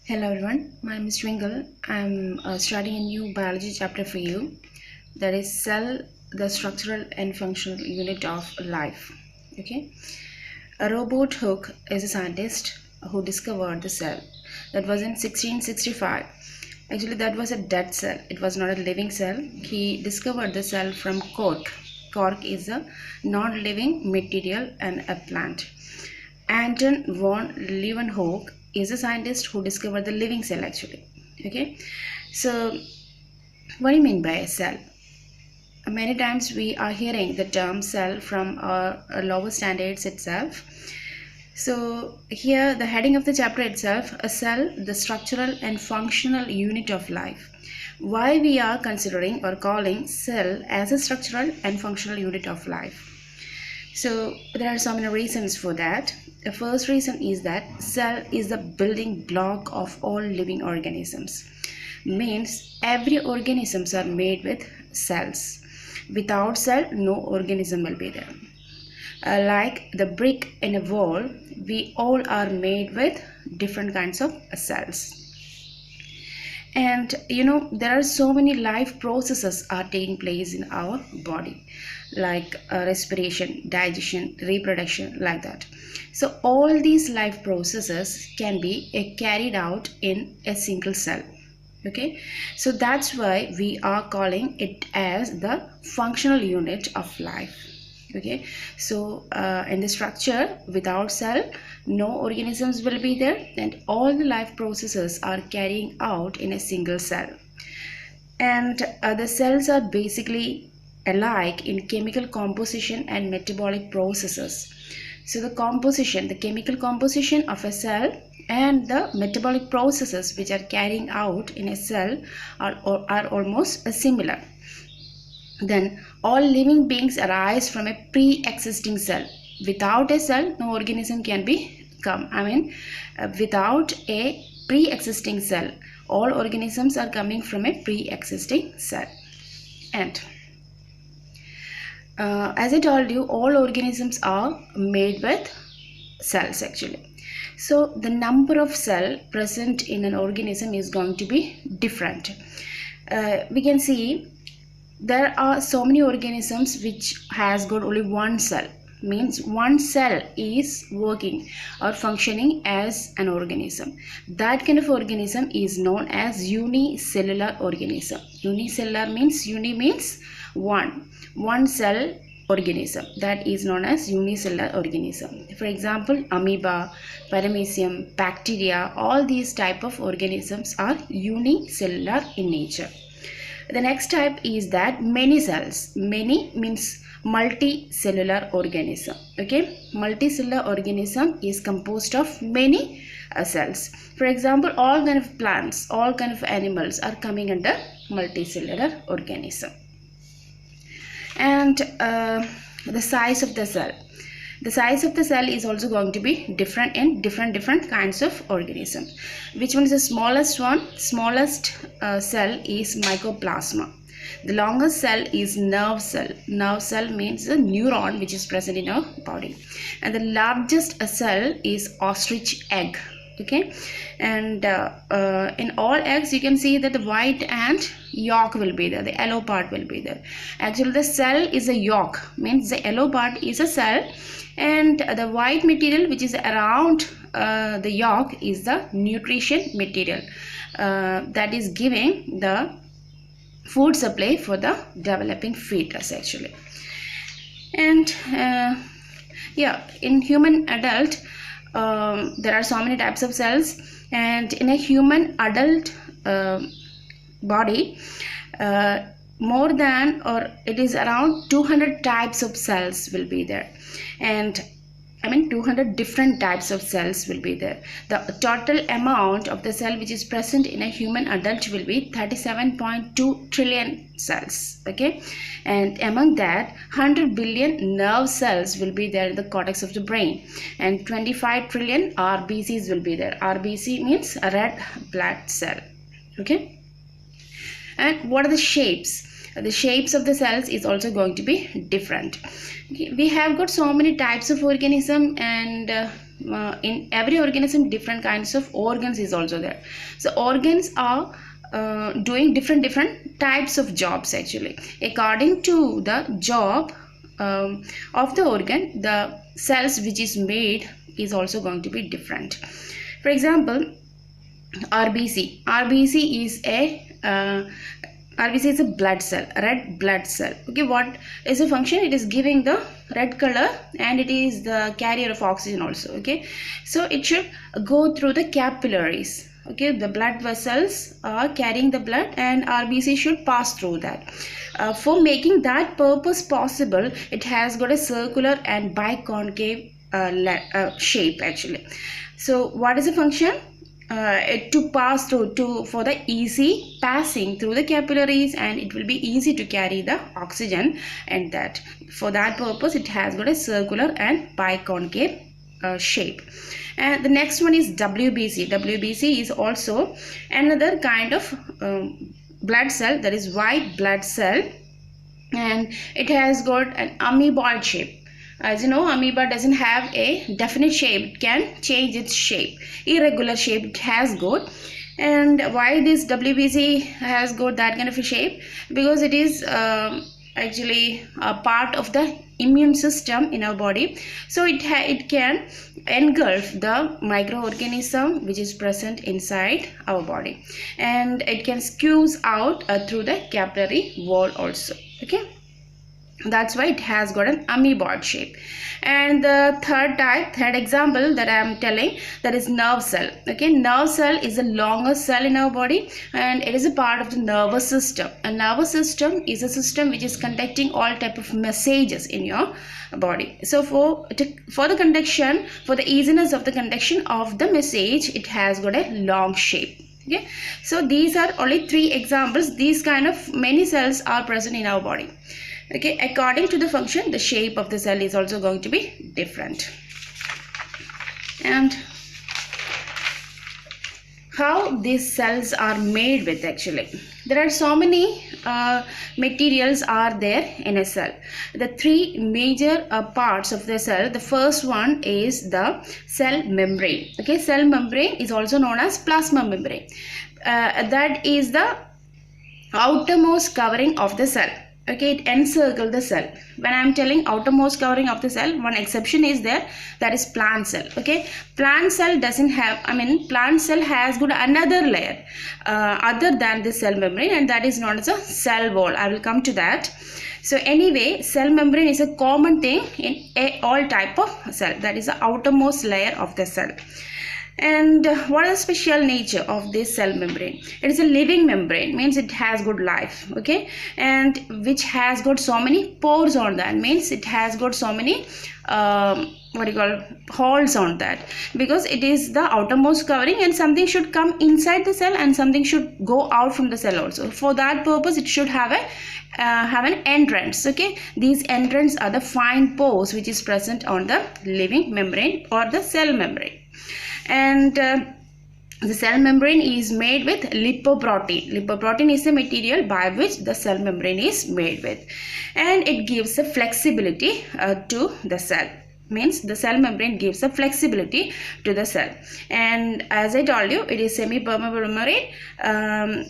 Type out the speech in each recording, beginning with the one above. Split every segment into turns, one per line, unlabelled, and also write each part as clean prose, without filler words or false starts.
Hello everyone, my name is Twinkle. I'm starting a new biology chapter for you, that is cell, the structural and functional unit of life. Okay, Robert Hooke is a scientist who discovered the cell. That was in 1665. Actually, that was a dead cell. It was not a living cell. He discovered the cell from cork. Cork is a non-living material and a plant. Anton von Leeuwenhoek is a scientist who discovered the living cell actually. Okay, so what do you mean by a cell? Many times we are hearing the term cell from our lower standards itself. So here the heading of the chapter itself, a cell, the structural and functional unit of life. Why we are considering or calling cell as a structural and functional unit of life? So there are so many reasons for that. The first reason is that cell is the building block of all living organisms. Means every organisms are made with cells. Without cell, no organism will be there. Like the brick in a wall, we all are made with different kinds of cells. And there are so many life processes are taking place in our body, like respiration, digestion, reproduction, like that. So all these life processes can be carried out in a single cell. Okay, so that's why we are calling it as the functional unit of life. Okay, so in the structure, without cell, no organisms will be there, and all the life processes are carrying out in a single cell. And the cells are basically alike in chemical composition and metabolic processes. So the chemical composition of a cell and the metabolic processes which are carrying out in a cell are almost similar. Then all living beings arise from a pre-existing cell. Without a cell, no organism can become. Without a pre-existing cell, all organisms are coming from a pre-existing cell. And as I told you, all organisms are made with cells actually. So the number of cells present in an organism is going to be different. We can see there are so many organisms which has got only one cell. Means one cell is working or functioning as an organism. That kind of organism is known as unicellular organism. Unicellular means one cell organism, that is known as unicellular organism. For example, amoeba, paramecium, bacteria, all these type of organisms are unicellular in nature. The next type is that many cells. Many means multicellular organism. Okay, multicellular organism is composed of many cells. For example, all kind of plants, all kind of animals are coming under multicellular organism. And the size of the cell. The size of the cell is also going to be different in different kinds of organisms. Which one is the smallest one? Smallest cell is mycoplasma. The longest cell is nerve cell. Nerve cell means a neuron which is present in our body. And the largest cell is ostrich egg. Okay, and in all eggs you can see that the white and yolk will be there, the yellow part will be there. Actually the cell is a yolk, means the yellow part is a cell, and the white material which is around the yolk is the nutrition material that is giving the food supply for the developing fetus actually. And in human adult there are so many types of cells, and in a human adult body more than, or it is around 200 types of cells will be there, and 200 different types of cells will be there. The total amount of the cell which is present in a human adult will be 37.2 trillion cells. Okay, and among that 100 billion nerve cells will be there in the cortex of the brain, and 25 trillion RBCs will be there. RBC means a red blood cell. Okay, and what are the shapes? The shapes of the cells is also going to be different. Okay, we have got so many types of organism, and in every organism different kinds of organs is also there. So organs are doing different types of jobs actually. According to the job of the organ, the cells which is made is also going to be different. For example, RBC is a blood cell, red blood cell. Okay, what is the function? It is giving the red color and it is the carrier of oxygen also. Okay, so it should go through the capillaries. Okay, the blood vessels are carrying the blood and RBC should pass through that. For making that purpose possible, it has got a circular and biconcave shape actually. So what is the function? To pass through for the easy passing through the capillaries, and it will be easy to carry the oxygen, and that for that purpose it has got a circular and biconcave shape. And the next one is WBC. WBC is also another kind of blood cell, that is white blood cell, and it has got an amoeboid shape. As you know, amoeba doesn't have a definite shape. It can change its shape. Irregular shape it has got. And why this WBC has got that kind of a shape? Because it is actually a part of the immune system in our body. So it can engulf the microorganism which is present inside our body. And it can squeeze out through the capillary wall also. Okay. That's why it has got an amoeboid shape. And the third example that I am telling, that is nerve cell. Okay, nerve cell is the longest cell in our body and it is a part of the nervous system. A nervous system is a system which is conducting all type of messages in your body. So for the conduction, for the easiness of the conduction of the message, it has got a long shape. Okay, so these are only 3 examples. These kind of many cells are present in our body. Okay, according to the function, the shape of the cell is also going to be different. And how these cells are made with actually. There are so many materials are there in a cell. The 3 major parts of the cell. The first one is the cell membrane. Okay, cell membrane is also known as plasma membrane. That is the outermost covering of the cell. Okay, it encircles the cell. When I am telling outermost covering of the cell, one exception is there, that is plant cell. Okay, plant cell doesn't have, plant cell has got another layer other than the cell membrane, and that is known as a cell wall. I will come to that. So anyway, cell membrane is a common thing in all type of cell, that is the outermost layer of the cell. And what is the special nature of this cell membrane? It is a living membrane, means it has good life. Okay, and which has got so many pores on that, means it has got so many holes on that, because it is the outermost covering and something should come inside the cell and something should go out from the cell also. For that purpose, it should have an entrance. Okay, these entrance are the fine pores which is present on the living membrane or the cell membrane. And the cell membrane is made with lipoprotein. Lipoprotein is the material by which the cell membrane is made with, and it gives a flexibility to the cell. Means the cell membrane gives a flexibility to the cell. And as I told you, it is semi-permeable membrane.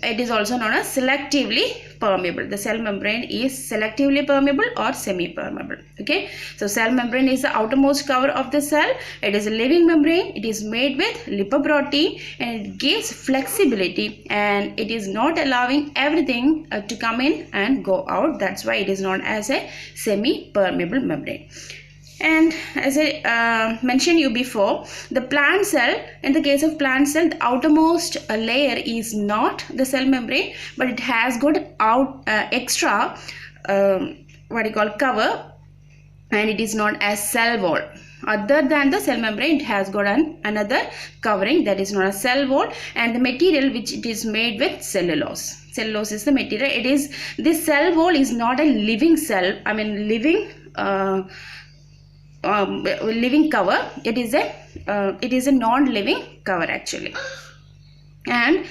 It is also known as selectively permeable. The cell membrane is selectively permeable or semi-permeable. Okay, so cell membrane is the outermost cover of the cell. It is a living membrane. It is made with lipoprotein and it gives flexibility, and it is not allowing everything to come in and go out. That's why it is known as a semi-permeable membrane. And as I mentioned you before, the plant cell, in the case of plant cell, the outermost layer is not the cell membrane, but it has got extra cover, and it is known as cell wall. Other than the cell membrane, it has got another covering, that is known as cell wall, and the material which it is made with cellulose. Cellulose is the material. It is, this cell wall is not a living cell, living cover. It is a non-living cover actually. And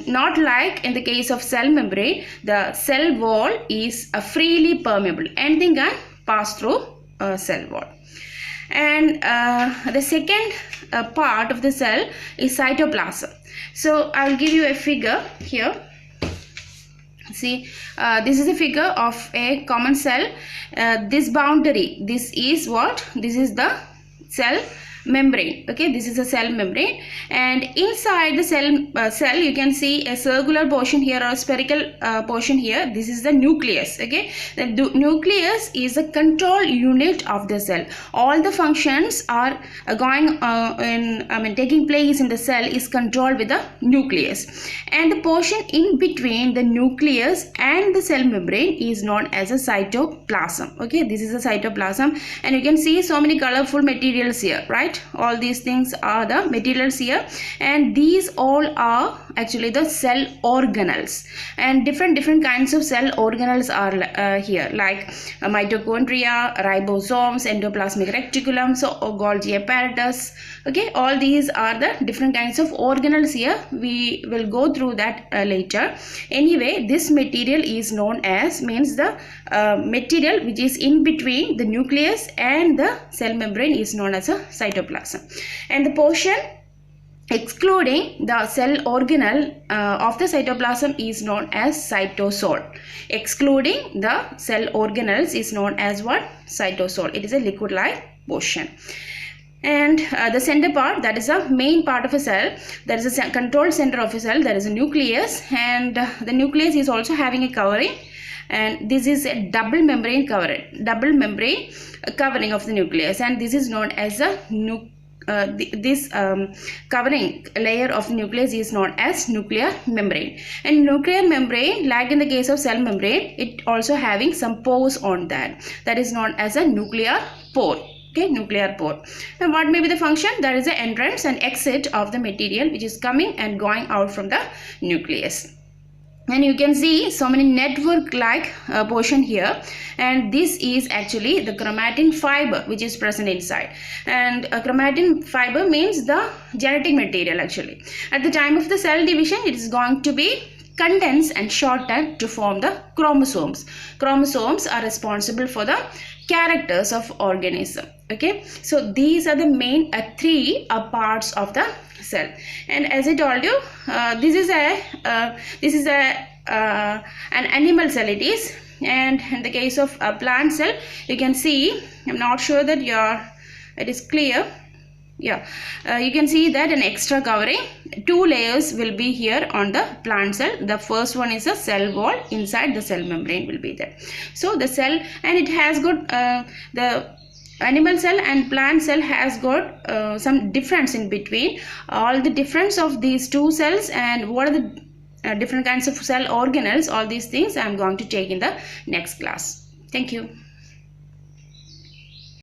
not like in the case of cell membrane, the cell wall is freely permeable. Anything can pass through a cell wall. And the second part of the cell is cytoplasm. So I will give you a figure here. See, this is a figure of a common cell. This boundary, this is what? This is the cell membrane. Okay, this is a cell membrane, and inside the cell you can see a circular portion here or a spherical portion here. This is the nucleus. Okay, the nucleus is a control unit of the cell. All the functions are taking place in the cell is controlled with the nucleus, and the portion in between the nucleus and the cell membrane is known as a cytoplasm. Okay, this is a cytoplasm, and you can see so many colorful materials here, right? All these things are the materials here, and these all are actually the cell organelles, and different kinds of cell organelles are here, like mitochondria, ribosomes, endoplasmic reticulum, so Golgi apparatus. Okay, all these are the different kinds of organelles here. We will go through that later. Anyway, this material is known as, means the material which is in between the nucleus and the cell membrane is known as a cytoplasm, and the portion excluding the cell organelle of the cytoplasm is known as cytosol. Excluding the cell organelles is known as what? Cytosol. It is a liquid-like portion. And the center part, that is the main part of a cell, that is a control center of a cell, that is a nucleus, and the nucleus is also having a covering, and this is a double membrane covering of the nucleus, and this is known as a covering layer of the nucleus is known as nuclear membrane. And nuclear membrane, like in the case of cell membrane, it also having some pores on that is known as a nuclear pore. Okay, nuclear pore. And what may be the function? That is the entrance and exit of the material which is coming and going out from the nucleus. And you can see so many network like portion here, and this is actually the chromatin fiber which is present inside. And chromatin fiber means the genetic material. Actually, at the time of the cell division, it is going to be condensed and shortened to form the chromosomes. Chromosomes are responsible for the characters of organism. Okay, so these are the main three parts of the cell. And as I told you, this is an animal cell it is. And in the case of a plant cell, you can see, I'm not sure that it is clear. Yeah, you can see that an extra covering, 2 layers will be here on the plant cell. The first one is a cell wall. Inside the cell membrane will be there. So the cell, and it has got the animal cell and plant cell has got some difference in between. All the difference of these two cells and what are the different kinds of cell organelles, all these things I am going to take in the next class. Thank you.